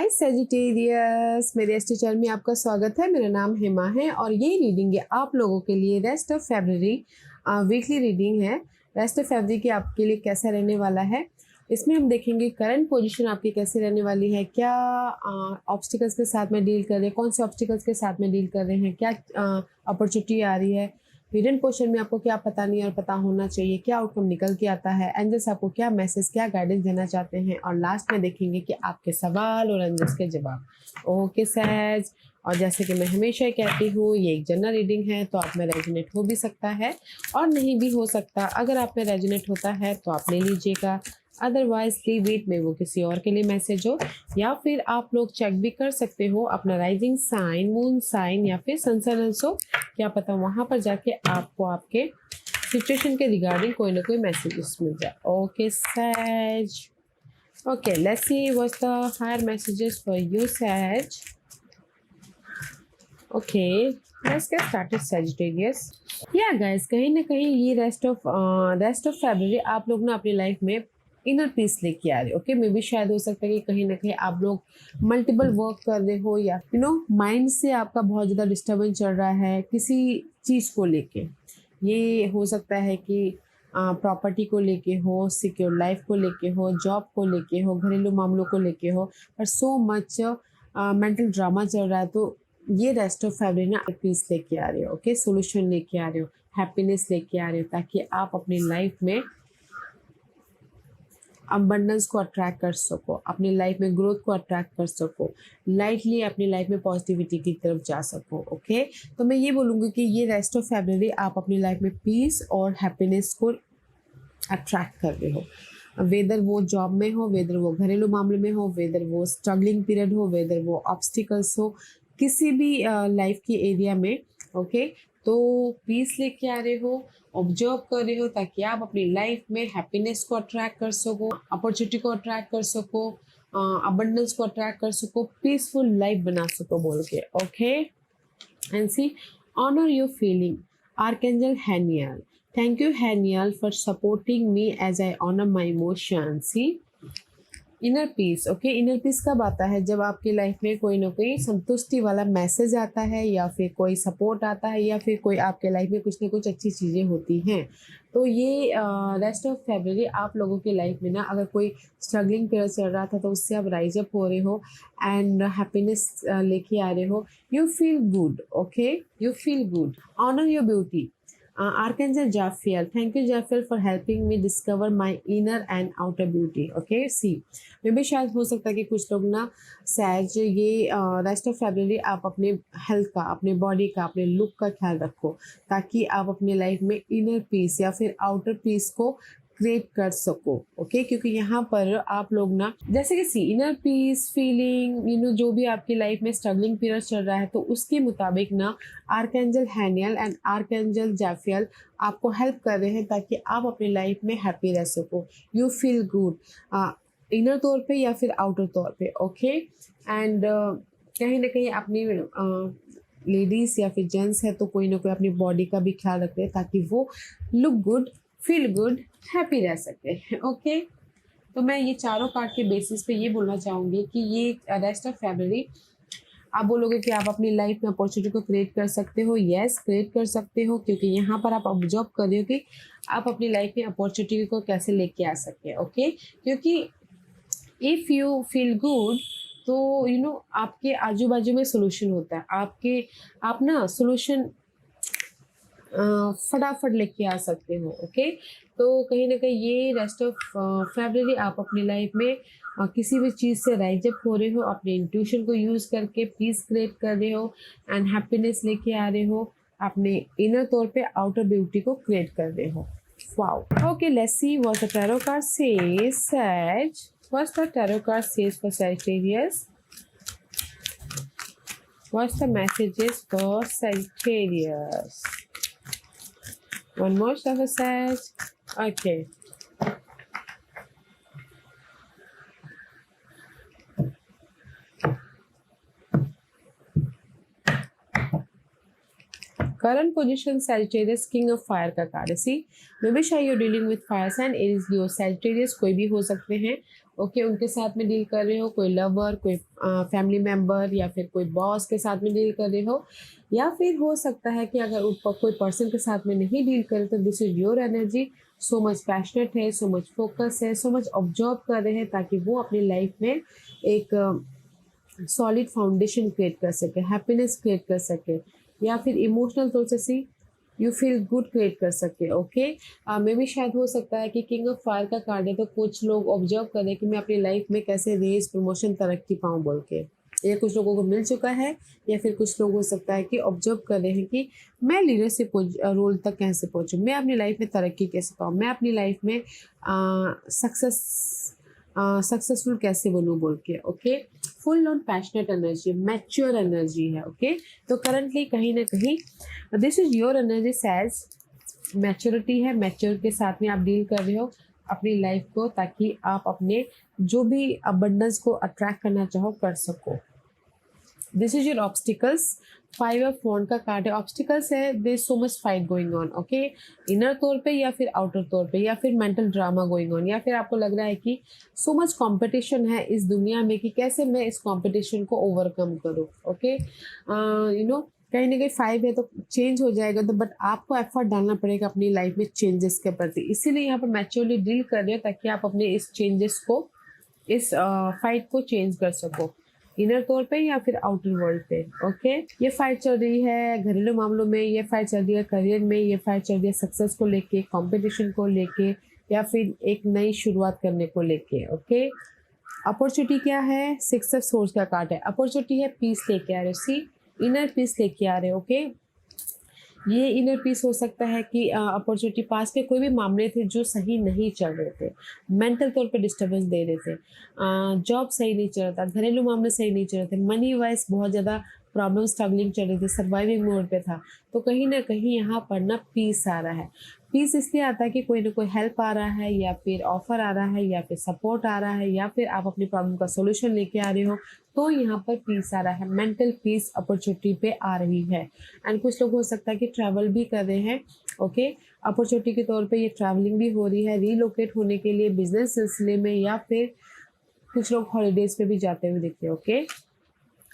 हाय Sagittarius, मेरे astro channel में आपका स्वागत है। मेरा नाम हेमा है और ये रीडिंग है आप लोगों के लिए rest of February weekly reading है। रेस्ट ऑफ फरवरी की आपके लिए कैसा रहने वाला है, इसमें हम देखेंगे करंट पोजीशन आपकी कैसे रहने वाली है, क्या ऑब्स्टिकल्स के साथ में डील कर रहे हैं, कौन से ऑब्स्टिकल्स के साथ में डील कर रहे हैं, क्या अपॉर्चुनिटी आ रही है, हिडन पोर्शन में आपको क्या पता नहीं और पता होना चाहिए, क्या आउटकम निकल के आता है, एंजल्स आपको क्या मैसेज क्या गाइडेंस देना चाहते हैं, और लास्ट में देखेंगे कि आपके सवाल और एंजल्स के जवाब। ओके सहज, और जैसे कि मैं हमेशा कहती हूँ ये एक जनरल रीडिंग है, तो आप में रेजोनेट हो भी सकता है और नहीं भी हो सकता। अगर आप में रेजोनेट होता है तो आप ले लीजिएगा, अदरवाइज लीव इट, में वो किसी और के लिए मैसेज हो। या फिर आप लोग चेक भी कर सकते हो अपना राइजिंग साइन, मून साइन या फिर सन साइन ऑल्सो, क्या पता वहाँ पर जाके आपको आपके सिचुएशन के रिगार्डिंग कोई ना कोई मैसेजेस मिल जाए। ओके सैज, okay let's see what's the higher messages for you सैज। Okay let's get started Sagittarius. Yeah guys, कहीं ना कहीं ये रेस्ट ऑफ फरवरी आप लोग ना अपनी लाइफ में इनर पीस लेके आ रहे हो। ओके, मे भी शायद हो सकता है कि कहीं ना कहीं आप लोग मल्टीपल वर्क कर रहे हो या माइंड से आपका बहुत ज़्यादा डिस्टर्बेंस चल रहा है किसी चीज़ को लेके। ये हो सकता है कि प्रॉपर्टी को लेके हो, सिक्योर लाइफ को लेके हो, जॉब को लेके हो, घरेलू मामलों को लेके हो, पर सो मच मेंटल ड्रामा चल रहा है। तो ये रेस्ट ऑफ फरवरी ना पीस लेके आ रहे हो। ओके, सोल्यूशन लेके आ रहे हो, हैप्पीनेस लेके आ रहे हो, ताकि आप अपनी लाइफ में अबंडेंस को अट्रैक्ट कर सको, अपनी लाइफ में ग्रोथ को अट्रैक्ट कर सको, लाइटली अपनी लाइफ में पॉजिटिविटी की तरफ जा सको। ओके, तो मैं ये बोलूँगी कि ये रेस्ट ऑफ फरवरी आप अपनी लाइफ में पीस और हैप्पीनेस को अट्रैक्ट कर रहे हो। वेदर वो जॉब में हो, वेदर वो घरेलू मामले में हो, वेदर वो स्ट्रगलिंग पीरियड हो, वेदर वो ऑब्स्टिकल्स हो, किसी भी लाइफ की एरिया में। ओके, तो पीस लेके आ रहे हो, ऑब्जर्व कर रहे हो, ताकि आप अपनी लाइफ में हैप्पीनेस को अट्रैक्ट कर सको, अपॉर्चुनिटी को अट्रैक्ट कर सको, अबंडेंस को अट्रैक्ट कर सको, पीसफुल लाइफ बना सको बोल के। Okay, and see, honor your feeling. Archangel Haniel, thank you Haniel for supporting me as I honor my emotions. See, inner peace. Okay, inner peace कब आता है? जब आपकी लाइफ में कोई ना कोई संतुष्टि वाला मैसेज आता है, या फिर कोई सपोर्ट आता है, या फिर कोई आपके लाइफ में कुछ ना कुछ अच्छी चीज़ें होती हैं। तो ये रेस्ट ऑफ फरवरी आप लोगों की लाइफ में ना, अगर कोई स्ट्रगलिंग पीरियड चल रहा था तो उससे आप राइज अप हो रहे हो एंड हैप्पीनेस लेके आ रहे हो। You feel good. Okay, you feel good. Honour your beauty. Archangel Jaffiel, thank you Jaffiel for helping me discover my inner and outer beauty. Okay, see, मे भी शायद हो सकता है कि कुछ लोग ना सैज ये रेस्ट ऑफ फरवरी आप अपने हेल्थ का, अपने बॉडी का, अपने लुक का ख्याल रखो, ताकि आप अपनी लाइफ में इनर पीस या फिर आउटर पीस को क्रिएट कर सको। ओके, क्योंकि यहाँ पर आप लोग ना, जैसे कि सी, इनर पीस फीलिंग, जो भी आपकी लाइफ में स्ट्रगलिंग पीरियड चल रहा है, तो उसके मुताबिक ना आर्कएंजल हैनियल एंड आर्कएंजल जैफियल आपको हेल्प कर रहे हैं, ताकि आप अपनी लाइफ में हैप्पी रह सको। यू फील गुड, इनर तौर पे या फिर आउटर तौर पे। ओके, एंड कहीं ना कहीं अपनी लेडीज़ या फिर जेंट्स है तो कोई ना कोई अपनी बॉडी का भी ख्याल रख रहे हैं, ताकि वो look good, feel good, happy रह सकते हैं। ओके, तो मैं ये चारों कार्ड के बेसिस पे ये बोलना चाहूँगी कि ये रेस्ट ऑफ फरवरी आप बोलोगे कि आप अपनी लाइफ में अपॉर्चुनिटी को क्रिएट कर सकते हो। यस, क्रिएट कर सकते हो, क्योंकि यहाँ पर आप ऑब्जर्व कर रहे हो कि आप अपनी लाइफ में अपॉर्चुनिटी को कैसे लेके आ सकते हैं। ओके, क्योंकि इफ़ यू फील गुड तो आपके आजू बाजू में सोल्यूशन होता है, आप ना सोल्यूशन फटाफट लेके आ सकते हो। ओके, तो कहीं ना कहीं ये रेस्ट ऑफ फरवरी आप अपनी लाइफ में किसी भी चीज़ से राइज अप हो रहे हो, अपने इंट्यूशन को यूज़ करके पीस क्रिएट कर रहे हो एंड हैप्पीनेस लेके आ रहे हो, अपने इनर तौर पे आउटर ब्यूटी को क्रिएट कर रहे हो। Wow. Okay, let's see what the tarot card says. सैज, what's the tarot card says for Sagittarius? What's the messages for Sagittarius? One more stuff says. Okay. Current position Sagittarius, king of fire का card है। See maybe शायद you dealing with fire sign, Aries, Leo, Sagittarius, कोई भी हो सकते हैं। Okay उनके साथ में डील कर रहे हो, कोई लवर, कोई फैमिली मेम्बर या फिर कोई बॉस के साथ में डील कर रहे हो, या फिर हो सकता है कि अगर ऊपर कोई पर्सन के साथ में नहीं डील करे तो this is your energy. So much passionate है, सो मच फोकस है, सो मच ऑब्जर्व कर रहे हैं ताकि वो अपनी लाइफ में एक सॉलिड फाउंडेशन क्रिएट कर सके, हैप्पीनेस क्रिएट कर सके, या फिर इमोशनल तौर से सी यू फील गुड क्रिएट कर सके। ओके मे भी शायद हो सकता है कि किंग ऑफ फायर का कार्ड है तो कुछ लोग ऑब्जर्व करें कि मैं अपनी लाइफ में कैसे रेस प्रमोशन तरक्की पाऊँ बोल के। ये कुछ लोगों को मिल चुका है, या फिर कुछ लोग हो सकता है कि ऑब्जर्व कर रहे हैं कि मैं लीडरशिप रोल तक कैसे पहुँचूँ, मैं अपनी लाइफ में तरक्की कैसे पाऊँ, मैं अपनी लाइफ में सक्सेसफुल कैसे बनूँ बोल के। Okay full on passionate energy, mature energy है। ओके तो करंटली कहीं ना कहीं दिस इज योर एनर्जी सैज मैच्योरिटी है, मैच्योर के साथ में आप डील कर रहे हो अपनी लाइफ को, ताकि आप अपने जो भी अबंडेंस को अट्रैक्ट करना चाहो कर सको। This is your obstacles, 5 of wand का कार्ड है। ऑब्स्टिकल्स है, there so much fight going on. Okay inner तौर पे या फिर आउटर तौर पे, या फिर मेंटल ड्रामा गोइंग ऑन, या फिर आपको लग रहा है कि सो मच कंपटीशन है इस दुनिया में कि कैसे मैं इस कंपटीशन को ओवरकम करूँ। ओके यू नो कहीं ना कहीं 5 है तो चेंज हो जाएगा, तो बट आपको एफर्ट डालना पड़ेगा अपनी लाइफ में चेंजेस के प्रति, इसीलिए यहाँ पर मैच्योरली डील कर रहे हो ताकि आप अपने इस चेंजेस को, इस फाइट को चेंज कर सको, इनर तौर पे या फिर आउटर वर्ल्ड पे। ओके ये फाइट चल रही है घरेलू मामलों में, ये फाइट चल रही है करियर में, ये फाइट चल रही है सक्सेस को लेके, कंपटीशन को लेके, या फिर एक नई शुरुआत करने को लेके। ओके अपॉर्चुनिटी क्या है, 6 ऑफ सोर्स का कार्ड है। अपॉर्चुनिटी है पीस लेके आ रहे हो, सी इनर पीस लेके आ रहे हो। ओके ये इनर पीस हो सकता है कि अपॉर्चुनिटी पास के कोई भी मामले थे जो सही नहीं चल रहे थे, मेंटल तौर पे डिस्टर्बेंस दे रहे थे, जॉब सही नहीं चल रहा था, घरेलू मामले सही नहीं चल रहे थे, मनी वाइज बहुत ज़्यादा प्रॉब्लम स्ट्रगलिंग चल रही थी, सर्वाइविंग मोड पे था, तो कहीं ना कहीं यहाँ पर ना पीस आ रहा है। पीस इसलिए आता है कि कोई ना कोई हेल्प आ रहा है, या फिर ऑफर आ रहा है, या फिर सपोर्ट आ रहा है, या फिर आप अपनी प्रॉब्लम का सोल्यूशन लेके आ रहे हो, तो यहाँ पर पीस आ रहा है, मेंटल पीस अपॉर्चुनिटी पे आ रही है। एंड कुछ लोग हो सकता है कि ट्रैवल भी कर रहे हैं। ओके अपॉर्चुनिटी के तौर पे ये ट्रैवलिंग भी हो रही है, रीलोकेट होने के लिए बिजनेस सिलसिले में, या फिर कुछ लोग हॉलीडेज पे भी जाते हुए दिखते हैं। ओके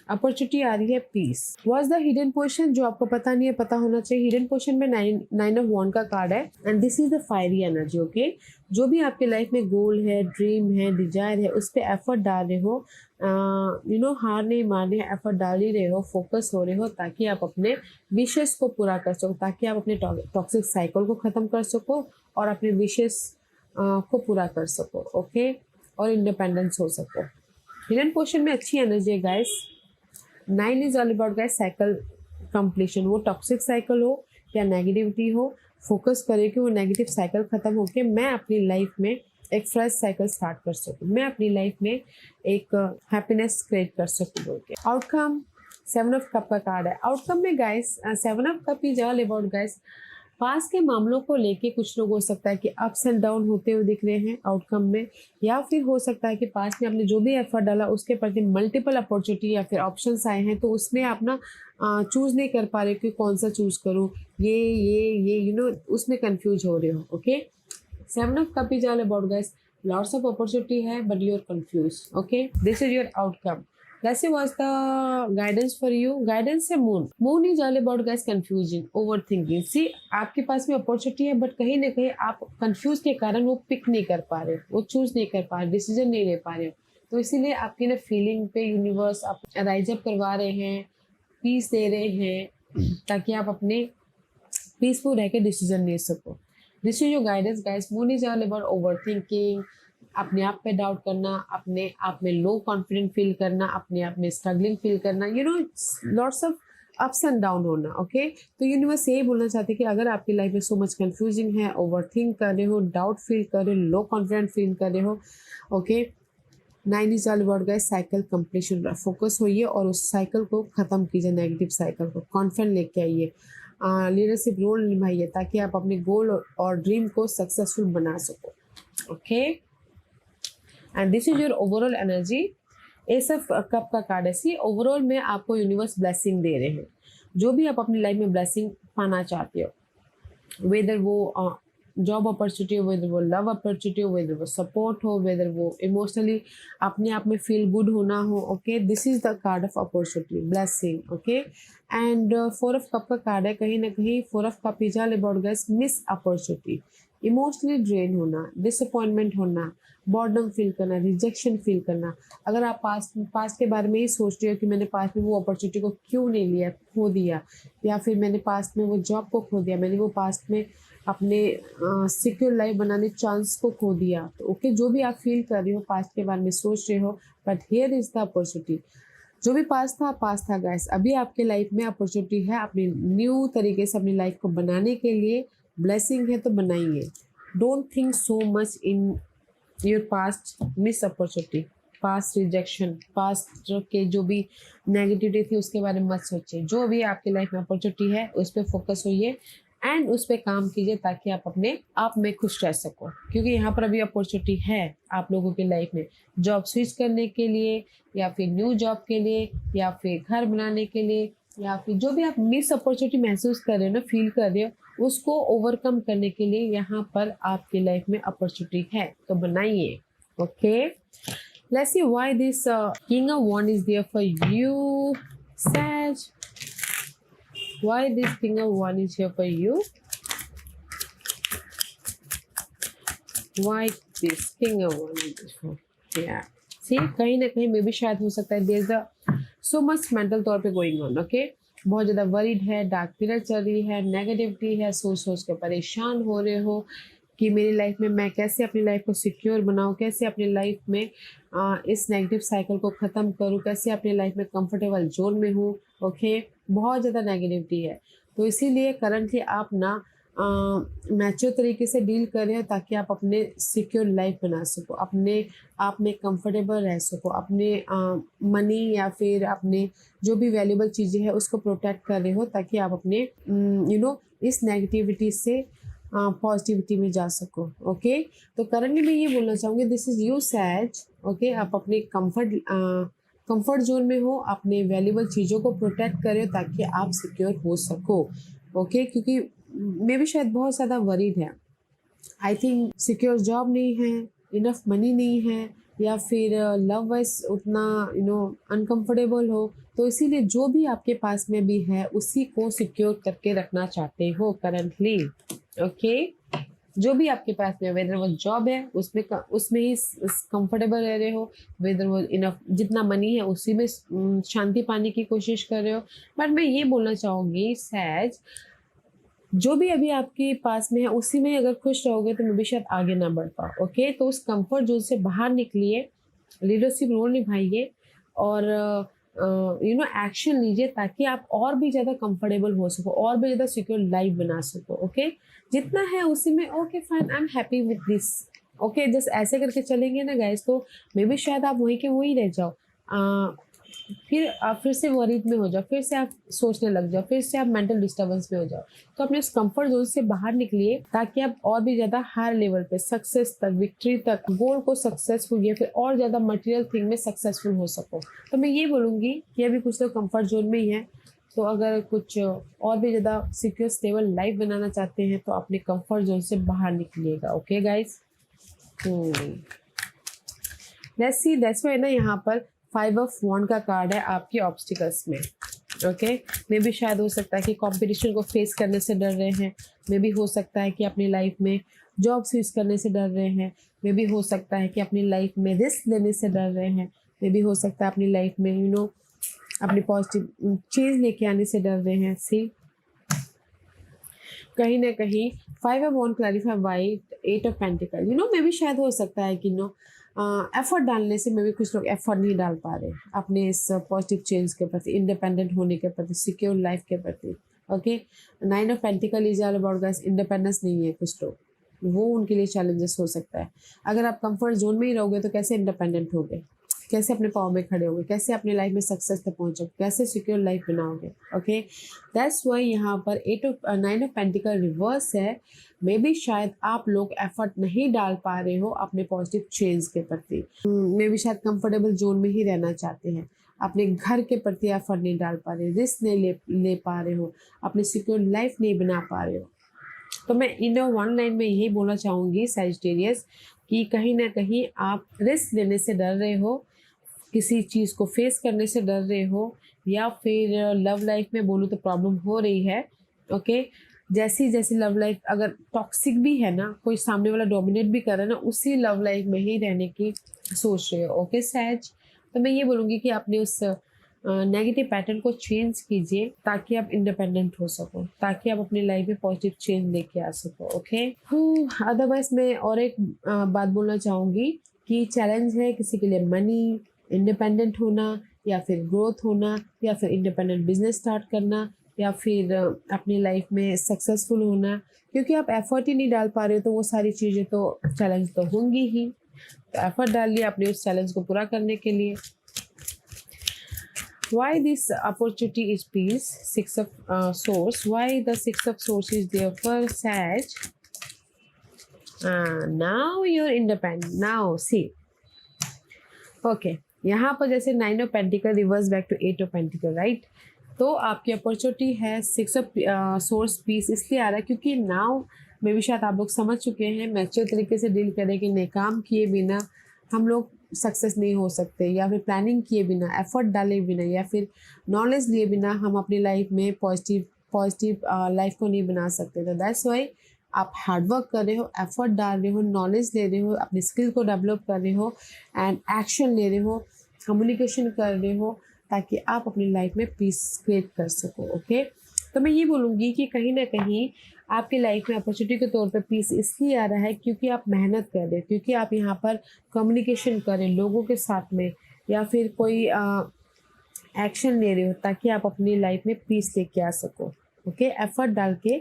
अपॉर्चुनिटी आ रही है peace. Was the hidden portion, जो आपको पता नहीं है पता होना चाहिए। हिडन पोर्शन में 9 ऑफ वॉन्ड का कार्ड है, and this is the fiery energy. Okay जो भी आपके लाइफ में गोल है, ड्रीम है, डिजायर है, उस पर एफर्ट डाल रहे हो, यू नो हार नहीं मान रहे, एफर्ट डाल ही रहे हो, फोकस हो रहे हो, ताकि आप अपने विशेष को पूरा कर सको, ताकि आप अपने टॉक्सिक साइकिल को ख़त्म कर सको और अपने विशेष को पूरा कर सको। ओके और इंडिपेंडेंस हो सको। हिडन पोर्शन में अच्छी एनर्जी है guys. 9 is all about guys cycle completion, वो टॉक्सिक साइकिल हो या नेगेटिविटी हो, फोकस करे कि वो नेगेटिव साइकिल खत्म होके मैं अपनी लाइफ में एक फ्रेश साइकिल स्टार्ट कर सकूँ, मैं अपनी लाइफ में एक हैप्पीनेस क्रिएट कर सकूँ बोल के। आउटकम 7 ऑफ कप का कार्ड है। आउटकम में guys 7 of cup is all about guys पास के मामलों को लेके कुछ लोग हो सकता है कि अप्स एंड डाउन होते हुए दिख रहे हैं आउटकम में, या फिर हो सकता है कि पास में आपने जो भी एफर्ट डाला उसके प्रति मल्टीपल अपॉर्चुनिटी या फिर ऑप्शंस आए हैं, तो उसमें आप ना चूज़ नहीं कर पा रहे कि कौन सा चूज़ करूँ, ये यू नो उसमें कंफ्यूज हो रहे हो। Okay 7 of cup is all about guys lots of opportunity है but you are confuse. Okay this is your outcome. Let's was the guidance for you. Guidance है moon. Moon is all about guys confusion, over thinking. See आपके पास में opportunity है but कहीं ना कहीं आप कंफ्यूज के कारण वो पिक नहीं कर पा रहे हो, वो चूज नहीं कर पा रहे, डिसीजन नहीं ले पा रहे हो, तो इसीलिए आपकी ना फीलिंग पे यूनिवर्स आप राइज अप करवा रहे हैं, पीस दे रहे हैं, ताकि आप अपने पीसफुल रह के डिसीजन ले सको। This is your guidance guys. Moon is all about over thinking, अपने आप पे डाउट करना, अपने आप में लो कॉन्फिडेंट फील करना, अपने आप में स्ट्रगलिंग फील करना, you know lots of ups and down होना। ओके तो यूनिवर्स यही बोलना चाहते हैं कि अगर आपकी लाइफ में सो मच कंफ्यूजिंग है, ओवर थिंक कर रहे हो, डाउट फील कर रहे हो, लो कॉन्फिडेंट फील कर रहे हो, okay 9 is all about guys cycle completion. Focus होइए और उस साइकिल को ख़त्म कीजिए, नेगेटिव साइकिल को कॉन्फिडेंट लेके आइए, लीडरशिप रोल निभाइए, ताकि आप अपने गोल और ड्रीम को सक्सेसफुल बना सको। Okay and this is your overall energy. S of cup का कार्ड है। सी ओवरऑल में आपको यूनिवर्स ब्लेसिंग दे रहे हैं, जो भी आप अपनी लाइफ में ब्लेसिंग पाना चाहते हो, वेदर वो जॉब अपॉर्चुनिटी हो, वेदर वो लव अपॉर्चुनिटी हो, वेदर वो सपोर्ट हो, वेदर वो इमोशनली अपने आप में फील गुड होना हो। Okay, this is the card of opportunity, blessing. Okay, and 4 of cup का कार्ड है। कहीं ना कहीं 4 of cup is all about guys miss opportunity, emotionally drain होना, डिसअपॉइंटमेंट होना, बॉर्डम फील करना, रिजेक्शन फील करना। अगर आप पास्ट के बारे में ही सोच रहे हो कि मैंने पास्ट में वो अपॉर्चुनिटी को क्यों नहीं लिया, खो दिया, या फिर मैंने पास्ट में वो जॉब को खो दिया, मैंने वो पास्ट में अपने सिक्योर लाइफ बनाने चांस को खो दिया, तो ओके, जो भी आप फील कर रहे हो, पास्ट के बारे में सोच रहे हो, but here is the opportunity. जो भी पास था गाइस, अभी आपके लाइफ में अपॉर्चुनिटी है अपनी न्यू तरीके से अपनी लाइफ को बनाने के लिए। ब्लेसिंग है तो बनाइए। Don't think so much in your past miss opportunity, past rejection, past के जो भी नेगेटिविटी थी उसके बारे में मत सोचिए। जो भी आपकी लाइफ में अपॉर्चुनिटी है उस पर फोकस होइए एंड उस पर काम कीजिए, ताकि आप अपने आप में खुश रह सको। क्योंकि यहाँ पर अभी अपॉर्चुनिटी है आप लोगों की लाइफ में, जॉब स्विच करने के लिए, या फिर न्यू जॉब के लिए, या फिर घर बनाने के लिए, या फिर जो भी आप मिस अपॉर्चुनिटी महसूस कर रहे हो ना, फील कर रहे हो, उसको ओवरकम करने के लिए यहाँ पर आपकी लाइफ में अपॉर्चुनिटी है, तो बनाइए। Okay, let's see why this king of wand is there for you, सैज। Why this king of wand is here for you? Why this king of wand is for? Yeah. See, कहीं ना कहीं में भी शायद हो सकता है there is a so much mental तौर पे going on. Okay? बहुत ज़्यादा वरीड है, डार्क पीरियड चल रही है, नेगेटिविटी है, सोच सोच के परेशान हो रहे हो कि मेरी लाइफ में मैं कैसे अपनी लाइफ को सिक्योर बनाऊँ, कैसे अपनी लाइफ में इस नेगेटिव साइकिल को ख़त्म करूँ, कैसे अपनी लाइफ में कंफर्टेबल जोन में हूँ। ओके, बहुत ज़्यादा नेगेटिविटी है, तो इसीलिए करंटली आप ना मैच्योर तरीके से डील कर रहे हो, ताकि आप अपने सिक्योर लाइफ बना सको, अपने आप में कंफर्टेबल रह सको, अपने मनी या फिर अपने जो भी वैल्यूबल चीज़ें हैं उसको प्रोटेक्ट कर रहे हो, ताकि आप अपने इस नेगेटिविटी से पॉजिटिविटी में जा सको। ओके, तो करंटली मैं ये बोलना चाहूँगी, दिस इज़ यू सैज। ओके, आप अपने कंफर्ट जोन में हो, अपने वैल्यूबल चीज़ों को प्रोटेक्ट करें ताकि आप सिक्योर हो सको। ओके, क्योंकि मैं भी शायद बहुत ज़्यादा वरीड है। आई थिंक सिक्योर जॉब नहीं है, इनफ मनी नहीं है, या फिर लव वाइज उतना अनकंफर्टेबल हो, तो इसीलिए जो भी आपके पास में भी है उसी को सिक्योर करके रखना चाहते हो करंटली। ओके, जो भी आपके पास में, वेदर वो जॉब है उसमें ही कंफर्टेबल रह रहे हो, वेदर वो इनफ जितना मनी है उसी में शांति पाने की कोशिश कर रहे हो। बट मैं ये बोलना चाहूँगी सैज, जो भी अभी आपके पास में है उसी में अगर खुश रहोगे तो मैं भी शायद आगे ना बढ़ पाओ। ओके, तो उस कंफर्ट जोन से बाहर निकलिए, लीडरशिप रोल निभाइए और एक्शन लीजिए, ताकि आप और भी ज़्यादा कंफर्टेबल हो सको, और भी ज़्यादा सिक्योर लाइफ बना सको। ओके, जितना है उसी में okay fine, I am happy with this. Okay, just ऐसे करके चलेंगे ना गाइस, तो मे भी शायद आप वहीं के वहीं रह जाओ, फिर आप फिर से वरीड में हो जाओ, फिर से आप सोचने लग जाओ, फिर से आप मेंटल डिस्टर्बेंस में हो जाओ। तो अपने उस कंफर्ट जोन से बाहर निकलिए, ताकि आप और भी ज़्यादा हायर लेवल पे सक्सेस तक, विक्ट्री तक, गोल को सक्सेसफुल या फिर और ज़्यादा मटेरियल थिंग में सक्सेसफुल हो सको। तो मैं ये बोलूँगी कि अभी कुछ लोग कंफर्ट जोन में ही हैं, तो अगर कुछ और भी ज़्यादा सिक्योर स्टेबल लाइफ बनाना चाहते हैं तो अपने कंफर्ट जोन से बाहर निकलिएगा। Okay guys, let's see, that's why ना यहाँ पर 5 ऑफ वॉन्ड का कार्ड है आपके ऑब्स्टिकल्स में। ओके, मे भी शायद हो सकता है कि कंपटीशन को फेस करने से डर रहे हैं, मे भी हो सकता है कि अपनी लाइफ में जॉब स्विच करने से डर रहे हैं, मे भी हो सकता है कि अपनी लाइफ में रिस्क लेने से डर रहे हैं, मे भी हो सकता है अपनी लाइफ में अपनी पॉजिटिव चीज़ लेके आने से डर रहे हैं। सी, कहीं ना कहीं 5 of wand clarify why 8 of pentacle, मे भी शायद हो सकता है कि एफर्ट डालने से में भी कुछ लोग एफर्ट नहीं डाल पा रहे अपने इस पॉजिटिव चेंज के प्रति, इंडिपेंडेंट होने के प्रति, सिक्योर लाइफ के प्रति। Okay, 9 of pentacle is all about guys independence नहीं है कुछ लोग, वो उनके लिए चैलेंजेस हो सकता है। अगर आप कंफर्ट जोन में ही रहोगे तो कैसे इंडिपेंडेंट होगे, कैसे अपने पाँव में खड़े होगे, कैसे अपनी लाइफ में सक्सेस तक पहुंचोगे, कैसे सिक्योर लाइफ बनाओगे। ओके, दैट्स वाई यहाँ पर 9 ऑफ पेंटिकल रिवर्स है। मे भी शायद आप लोग एफर्ट नहीं डाल पा रहे हो अपने पॉजिटिव चेंज के प्रति, मे भी शायद कंफर्टेबल जोन में ही रहना चाहते हैं। अपने घर के प्रति एफर्ट नहीं डाल पा रहे, रिस्क नहीं ले पा रहे हो, अपनी सिक्योर लाइफ नहीं बना पा रहे हो। तो मैं इन वन लाइन में यही बोलना चाहूँगी सैजिटेरियस कि कहीं ना कहीं आप रिस्क लेने से डर रहे हो, किसी चीज़ को फेस करने से डर रहे हो, या फिर लव लाइफ में बोलूँ तो प्रॉब्लम हो रही है। ओके, जैसी जैसी लव लाइफ अगर टॉक्सिक भी है ना, कोई सामने वाला डोमिनेट भी कर रहा है ना, उसी लव लाइफ में ही रहने की सोच रहे हो। ओके सैज, तो मैं ये बोलूँगी कि अपने उस नेगेटिव पैटर्न को चेंज कीजिए ताकि आप इंडिपेंडेंट हो सको, ताकि आप अपनी लाइफ में पॉजिटिव चेंज लेके आ सको। ओके, अदरवाइज मैं और एक बात बोलना चाहूँगी कि चैलेंज है किसी के लिए मनी, इंडिपेंडेंट होना, या फिर ग्रोथ होना, या फिर इंडिपेंडेंट बिजनेस स्टार्ट करना, या फिर अपनी लाइफ में सक्सेसफुल होना। क्योंकि आप एफर्ट ही नहीं डाल पा रहे हो तो वो सारी चीज़ें तो चैलेंज तो होंगी ही। तो एफर्ट डालिए अपने उस चैलेंज को पूरा करने के लिए। Why this opportunity is peace? Six of Swords. Why the Six of Swords is there for Sag? Now you're independent. Now see. Okay. यहाँ पर जैसे 9 of pentacle reverse back to 8 of pentacle, right? तो आपकी opportunity है 6 of source piece इसलिए आ रहा है क्योंकि नाउ मे भी शायद आप लोग समझ चुके हैं, मैच्योर तरीके से डील करें कि नहीं, काम किए बिना हम लोग सक्सेस नहीं हो सकते, या फिर प्लानिंग किए बिना, एफर्ट डाले बिना, या फिर नॉलेज लिए बिना हम अपनी लाइफ में पॉजिटिव लाइफ को नहीं बना सकते। तो दैट्स वाई आप हार्डवर्क कर रहे हो, एफर्ट डाल रहे हो, नॉलेज ले रहे हो, अपनी स्किल को डेवलप कर रहे हो, एंड एक्शन ले रहे हो, कम्युनिकेशन कर रहे हो, ताकि आप अपनी लाइफ में पीस क्रिएट कर सको। ओके, तो मैं ये बोलूँगी कि कहीं ना कहीं आपकी लाइफ में अपॉर्चुनिटी के तौर पे पीस इसलिए आ रहा है क्योंकि आप मेहनत कर रहे हो, क्योंकि आप यहाँ पर कम्युनिकेशन कर रहे हो लोगों के साथ में, या फिर कोई एक्शन ले रहे हो ताकि आप अपनी लाइफ में पीस लेके आ सको। ओके, एफर्ट डाल के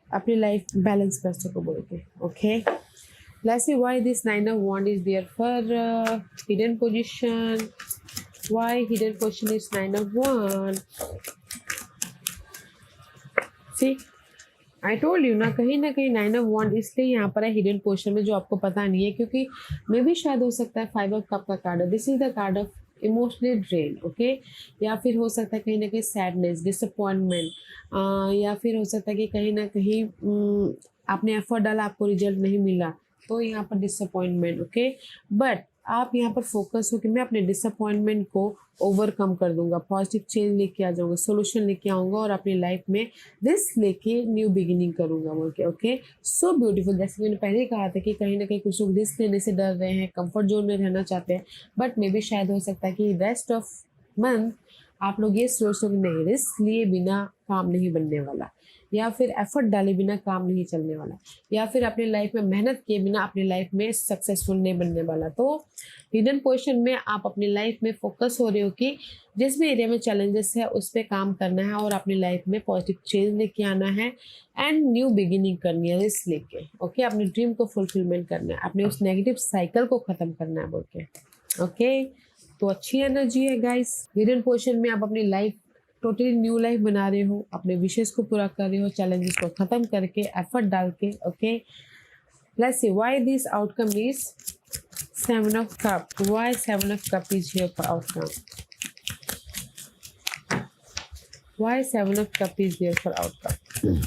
अपनी लाइफ बैलेंस कर सको बोल के। Okay, let's see why this 9 of Wands is there for hidden position. Why hidden position is 9 of Wands? See, I told you ना कहीं 9 ऑफ वॉन्ड इसलिए यहाँ पर है हिडन पोर्शन में, जो आपको पता नहीं है, क्योंकि मे भी शायद हो सकता है 5 ऑफ कप का कार्ड है। This is the card of emotional drain. Okay, या फिर हो सकता है कहीं ना कहीं सैडनेस, डिसअपॉइंटमेंट, या फिर हो सकता है कि कहीं ना कहीं आपने एफर्ट डाला, आपको रिजल्ट नहीं मिला, तो यहाँ पर डिसअपॉइंटमेंट। ओके, बट आप यहाँ पर फोकस हो कि मैं अपने डिसअपॉइंटमेंट को ओवरकम कर दूंगा, पॉजिटिव चेंज लेके आ जाऊंगा, सोल्यूशन लेके आऊँगा, और अपनी लाइफ में रिस्क लेके न्यू बिगिनिंग करूंगा बोल के। Okay, so beautiful. जैसे मैंने पहले कहा था कि कहीं ना कहीं कुछ लोग रिस्क लेने से डर रहे हैं, कंफर्ट जोन में रहना चाहते हैं, बट मे बी शायद हो सकता है कि रेस्ट ऑफ मंथ आप लोग ये सोच रहे नहीं, रिस्क लिए बिना काम नहीं बनने वाला, या फिर एफर्ट डाले बिना काम नहीं चलने वाला, या फिर अपनी लाइफ में मेहनत किए बिना अपनी लाइफ में सक्सेसफुल नहीं बनने वाला। तो हिडन पोजीशन में आप अपनी लाइफ में फोकस हो रहे हो कि जिस भी एरिया में चैलेंजेस है उस पर काम करना है, और अपनी लाइफ में पॉजिटिव चेंज लेके आना है, एंड न्यू बिगिनिंग करनी है रिस्क लेके। ओके, अपने ड्रीम को फुलफिलमेंट करना है, अपने उस नेगेटिव साइकिल को ख़त्म करना है बोल के। ओके, तो अच्छी एनर्जी है गाइस। हिडन पोजीशन में आप अपनी लाइफ टोटली न्यू लाइफ बना रहे हो, अपने विशेष को पूरा कर रहे हो, चैलेंजेस को ख़त्म करके, एफर्ट डाल के। Okay, let's see why this outcome is 7 of Cup. Why 7 of Cup is here for outcome? Why 7 of Cup is here for outcome?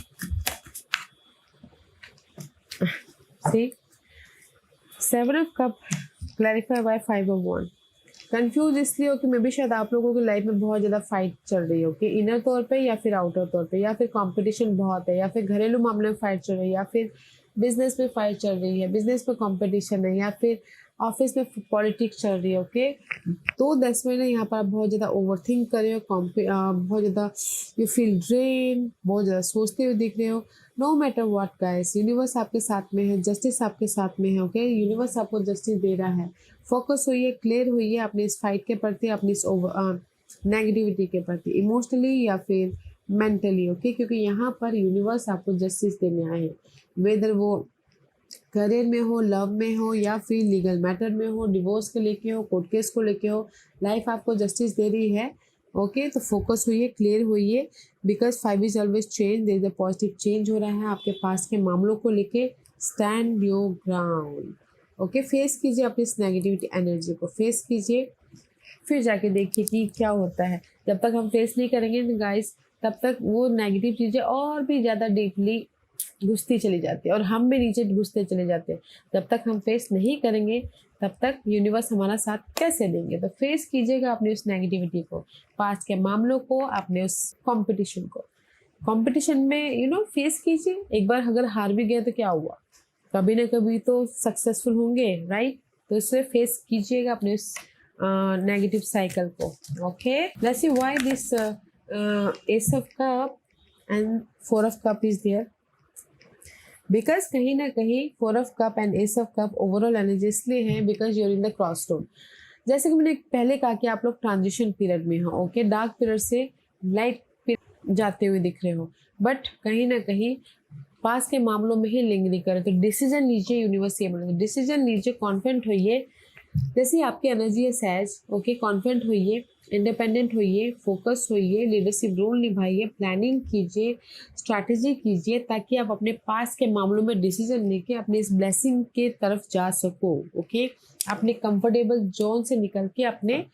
See, 7 of Cup clarify why 5 of Wands. Confuse इसलिए हो कि मे भी शायद आप लोगों की life में बहुत ज़्यादा फाइट चल रही हो कि इनर तौर पे या फिर आउटर तौर पे, या फिर कंपटीशन बहुत है, या फिर घरेलू मामले में फाइट चल रही है, या फिर बिजनेस में फाइट चल रही है, बिजनेस में कंपटीशन है, या फिर ऑफिस में पॉलिटिक्स चल रही है। ओके, तो 10 महीने यहाँ पर आप बहुत ज़्यादा ओवर थिंक कर रहे हो, बहुत ज़्यादा यू फील ड्रेन, बहुत ज़्यादा सोचते हुए दिख रहे हो। No matter what guys, universe आपके साथ में है, जस्टिस आपके साथ में है। ओके, यूनिवर्स आपको जस्टिस दे रहा है। फोकस होइए, क्लियर होइए अपनी इस फाइट के प्रति, अपनी इस नेगेटिविटी के प्रति, इमोशनली या फिर मेंटली। ओके, क्योंकि यहाँ पर यूनिवर्स आपको जस्टिस देने आए हैं, वेदर वो करियर में हो, लव में हो, या फिर लीगल मैटर में हो, डिवोर्स को लेके हो, कोर्ट केस को लेके हो, लाइफ आपको जस्टिस दे रही है। ओके, तो फोकस होइए, क्लियर होइए, because 5 is always change. There is a positive change हो रहा है आपके पास के मामलों को लेके। Stand your ground. Okay, face कीजिए अपनी इस नेगेटिविटी एनर्जी को, फेस कीजिए, फिर जाके देखिए कि क्या होता है। जब तक हम फेस नहीं करेंगे गाइस, तब तक वो नेगेटिव चीज़ें और भी ज़्यादा डीपली घुसती चली जाती है और हम भी नीचे घुसते चले जाते हैं। जब तक हम फेस नहीं करेंगे, तब तक यूनिवर्स हमारा साथ कैसे देंगे। तो फेस कीजिएगा अपनी उस नेगेटिविटी को, पास्ट के मामलों को, अपने उस कंपटीशन को। कंपटीशन में फेस कीजिए। एक बार अगर हार भी गए तो क्या हुआ, कभी ना कभी तो सक्सेसफुल होंगे, राइट। तो इससे फेस कीजिएगा अपने उस नेगेटिव साइकिल को। Okay, let's see why this ace of cup and four of cup is there. Because कहीं ना कहीं four of cup and ace of cup overall energy इसलिए है because you're in the cross road. जैसे कि मैंने पहले कहा कि आप लोग ट्रांजिशन पीरियड में हो। ओके, डार्क पीरियड से लाइट पीरियड जाते हुए दिख रहे हो, बट कहीं ना कहीं पास के मामलों में ही लिंक नहीं करे। तो डिसीजन लीजिए, यूनिवर्स ये बोलेंगे डिसीजन लीजिए, कॉन्फिडेंट होइए। जैसे आपकी एनर्जी है सहज, ओके, कॉन्फिडेंट होइए, इंडिपेंडेंट होइए, फोकस होइए, लीडरशिप रोल निभाइए, प्लानिंग कीजिए, स्ट्रैटेजी कीजिए, ताकि आप अपने पास के मामलों में डिसीजन लेके अपने इस ब्लेसिंग के तरफ जा सको। ओके, अपने कंफर्टेबल जोन से निकल के अपने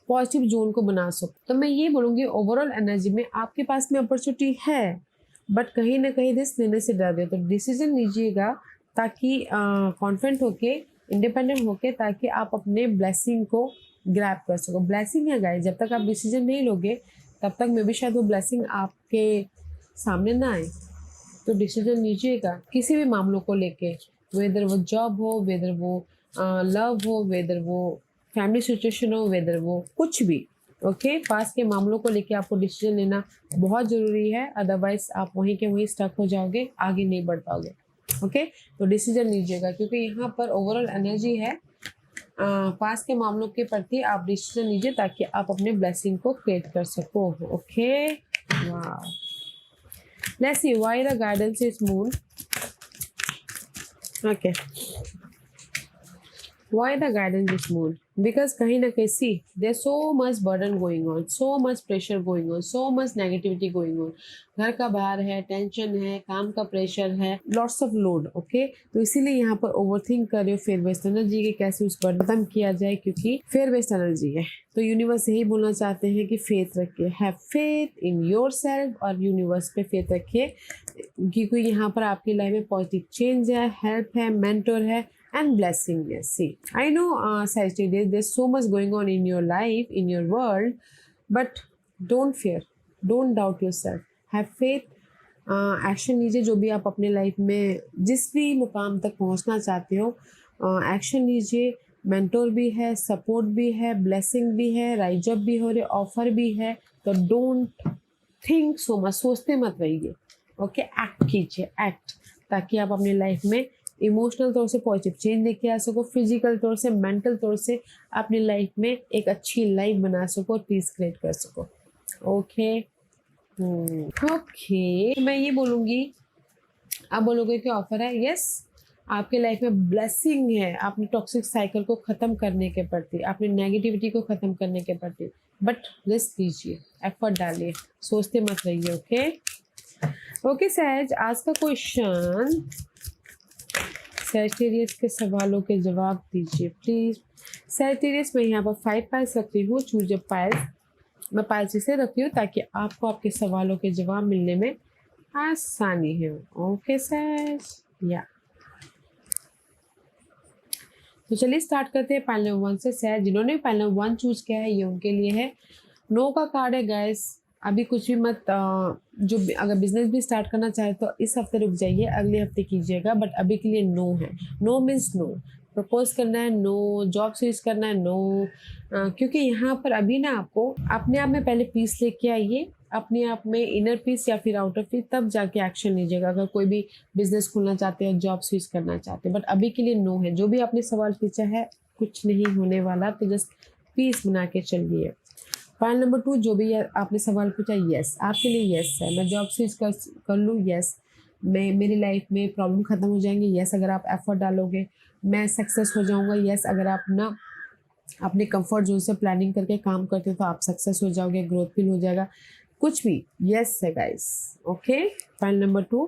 पॉजिटिव जोन को बना सको। तो मैं ये बोलूँगी ओवरऑल एनर्जी में आपके पास में अपॉर्चुनिटी है, बट कहीं ना कहीं रिस्क लेने से डर रहे। तो डिसीजन लीजिएगा ताकि कॉन्फिडेंट होके, इंडिपेंडेंट होके, ताकि आप अपने ब्लेसिंग को ग्रैब कर सको। ब्लेसिंग है गाइस, जब तक आप डिसीजन नहीं लोगे तब तक मे भी शायद वो ब्लेसिंग आपके सामने ना आए। तो डिसीजन लीजिएगा किसी भी मामलों को लेके, वेदर वो जॉब हो, वेदर वो लव हो, वेदर वो फैमिली सिचुएशन हो, वेदर वो कुछ भी। ओके, पास के मामलों को लेके आपको डिसीजन लेना बहुत ज़रूरी है, अदरवाइज आप वहीं के वहीं स्टक हो जाओगे, आगे नहीं बढ़ पाओगे। ओके, तो डिसीजन लीजिएगा क्योंकि यहाँ पर ओवरऑल एनर्जी है पास के मामलों के प्रति आप डिसीजन लीजिए ताकि आप अपने ब्लेसिंग को क्रिएट कर सको। ओके, वाह, let's see why the guidance is moon. Okay, why the guidance is moon? Because कहीं ना कहीं see there's so much burden going on, so much pressure going on, so much negativity going on। घर का भार है, tension है, काम का प्रेशर है, लॉट्स ऑफ लोड। ओके, तो इसीलिए यहाँ पर ओवरथिंक कर रहे हो फेयर वेस्ट एनर्जी के कैसे उस पर खत्म किया जाए, क्योंकि फेयर वेस्ट एनर्जी है। तो यूनिवर्स यही बोलना चाहते हैं कि फेथ रखिए, have faith in your self, और यूनिवर्स पे फेथ रखिए क्योंकि यहाँ पर आपकी लाइफ में पॉजिटिव चेंज है, हेल्प है, मेंटोर है and blessing. Yes, see, I know Sagittarius, there's so much going on in your life, in your world, but don't fear, don't doubt yourself, have faith। Action लीजिए, जो भी आप अपने life में जिस भी मुकाम तक पहुंचना चाहते हो, एक्शन लीजिए। मेंटोर भी है, सपोर्ट भी है, ब्लेसिंग भी है, राइज अप भी हो रहे, ऑफर भी है। तो डोंट थिंक सो मच, सोचते मत रहिए। ओके, एक्ट कीजिए, एक्ट, ताकि आप अपनी लाइफ में इमोशनल तौर से पॉजिटिव चेंज लेके आ सको, फिजिकल तौर से, मेंटल तौर से अपनी लाइफ में एक अच्छी लाइफ बना सको और पीस क्रिएट कर सको। ओके, ओके, मैं ये बोलूँगी, आप बोलोगे कि ऑफर है, यस, आपके लाइफ में ब्लेसिंग है अपनी टॉक्सिक साइकिल को ख़त्म करने के प्रति, अपनी नेगेटिविटी को ख़त्म करने के प्रति, बट रिस्क लीजिए, एफर्ट डालिए, सोचते मत रहिए। ओके, ओके सहज, आज का क्वेश्चन सैजिटेरियस के सवालों के जवाब दीजिए प्लीज। सैजिटेरियस, मैं यहाँ पर 5 पाइल्स रखती हूँ, चूज अ पाइल्स। मैं पाइल्स इसे रखती हूँ ताकि आपको आपके सवालों के जवाब मिलने में आसानी है। ओके सैज, या तो चलिए स्टार्ट करते हैं पाइल नंबर 1 से। सैज, जिन्होंने पाइल नंबर 1 चूज किया है ये उनके लिए है। नो का कार्ड है गाइस, अभी कुछ भी मत, जो अगर बिजनेस भी स्टार्ट करना चाहे तो इस हफ्ते रुक जाइए, अगले हफ्ते कीजिएगा, बट अभी के लिए नो है। नो मीन्स नो, प्रपोज करना है नो, जॉब स्विच करना है नो, क्योंकि यहाँ पर अभी ना आपको अपने आप में पहले पीस लेके आइए, अपने आप में इनर पीस या फिर आउटर पीस, तब जाके एक्शन लीजिएगा अगर कोई भी बिजनेस खोलना चाहते हैं, जॉब स्विच करना चाहते हैं। बट अभी के लिए नो है। जो भी आपने सवाल पूछा है कुछ नहीं होने वाला, तो जस्ट पीस बना के चलिए। पॉइंट नंबर 2, जो भी आपने सवाल पूछा, यस, आपके लिए यस है। मैं जॉब स्विच कर लूँ, यस। मैं, मेरी लाइफ में प्रॉब्लम ख़त्म हो जाएंगे, यस, अगर आप एफर्ट डालोगे। मैं सक्सेस हो जाऊंगा, यस, अगर आप ना अपने कंफर्ट जोन से प्लानिंग करके काम करते हो तो आप सक्सेस हो जाओगे, ग्रोथ फील हो जाएगा, कुछ भी यस है guys. Okay, point number 2।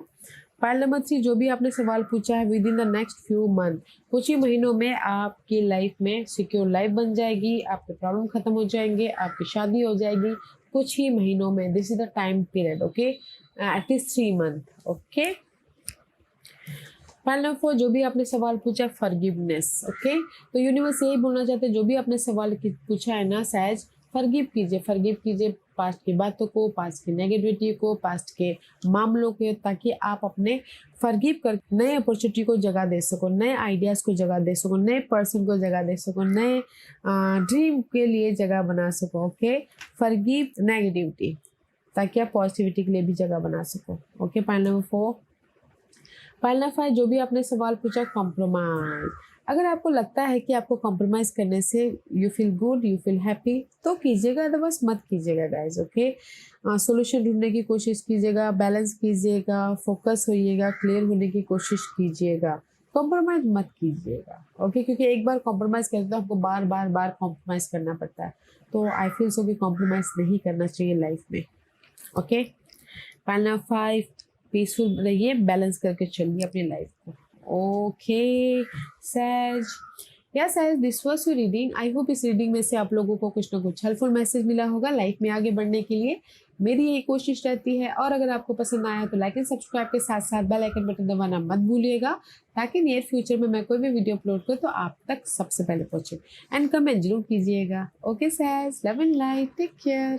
Pile number 3, जो भी आपने सवाल पूछा है, with in the next few month, कुछ ही महीनों में आपकी लाइफ में सिक्योर लाइफ बन जाएगी, आपके प्रॉब्लम खत्म हो जाएंगे, आपकी शादी हो जाएगी कुछ ही महीनों में। This is the time period, okay, at least 3 month, okay. Pile number 4, जो भी आपने सवाल पूछा है, फॉरगिवनेस, ओके। तो यूनिवर्स यही बोलना चाहते हैं, जो भी आपने सवाल पूछा है ना सहज, फॉरगिव कीजिए पास्ट की बातों को, पास्ट की नेगेटिविटी को, पास्ट के मामलों को, ताकि आप अपने फॉरगिव कर नए अपॉर्चुनिटी को जगह दे सको, नए आइडियाज़ को जगह दे सको, नए पर्सन को जगह दे सको, नए ड्रीम के लिए जगह बना सको, ओके। फॉरगिव नेगेटिविटी ताकि आप पॉजिटिविटी के लिए भी जगह बना सको, okay. Point number 4, pile number 5, जो भी आपने सवाल पूछा, कॉम्प्रोमाइज। अगर आपको लगता है कि आपको कॉम्प्रोमाइज़ करने से you feel good, you feel happy, तो कीजिएगा, अदरवाइज मत कीजिएगा गाइज, ओके। सोल्यूशन ढूंढने की कोशिश कीजिएगा, बैलेंस कीजिएगा, फोकस होइएगा, क्लियर होने की कोशिश कीजिएगा, कॉम्प्रोमाइज़ मत कीजिएगा, ओके। क्योंकि एक बार कॉम्प्रोमाइज़ करते तो आपको बार बार बार कॉम्प्रोमाइज़ करना पड़ता है, तो आई फील सो कि कॉम्प्रोमाइज़ नहीं करना चाहिए लाइफ में, ओके। पाइल नंबर 5, पीसफुल रहिए, बैलेंस करके चलिए अपनी लाइफ को, ओके। सैज, या सैज, this was your reading. I hope इस रीडिंग में से आप लोगों को कुछ ना कुछ हेल्पफुल मैसेज मिला होगा लाइफ में आगे बढ़ने के लिए। मेरी यही कोशिश रहती है, और अगर आपको पसंद आया तो लाइक एंड सब्सक्राइब के साथ साथ बेल आइकन बटन दबाना मत भूलिएगा, ताकि नियर फ्यूचर में मैं कोई भी वीडियो अपलोड करूँ तो आप तक सबसे पहले पहुंचे। एंड कमेंट जरूर कीजिएगा, ओके सैज, love and light, take care.